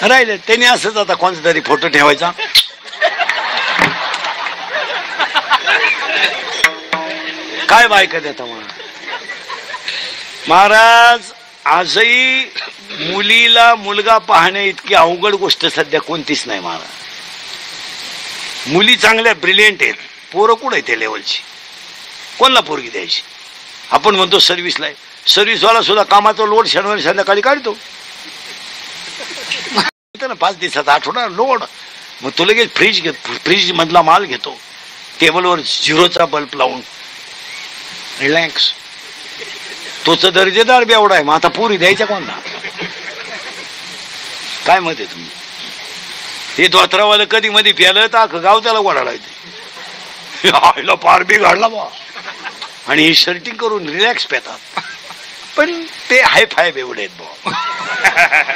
राहिले त्यांनी असंच आता कोणता तरी फोटो ठेवायचा. काय बायका देता महाराज. आजही मुलीला मुलगा पाहणे इतकी अवघड गोष्ट सध्या कोणतीच नाही महाराज. मुली चांगल्या ब्रिलियंट आहेत, पोरं कुठं आहे त्या लेवलची. कोणला पोरगी द्यायची. आपण म्हणतो सर्व्हिसला आहे, सर्व्हिसवाला सुद्धा कामाचा लोड शनिवारी संध्याकाळी काढतो ना. 5 दिवसाचा आठवडा लोड. मग तो लगेच फ्रीज मधला माल घेतो, टेबलवर 0चा बल्ब लावून रिलॅक्स. तोच दर्जेदार बेवडा आहे. मग आता पुरी द्यायच्या कोणला. काय मत आहे तुम्ही. हे धोत्रावाला कधी मध्ये प्यालं तर गाव त्याला गोडा लावते. आईला पार बी घाडला बा. आणि हे शर्टिंग करून रिलॅक्स पेतात. पण ते हाय फाय बेवडे आहेत बा.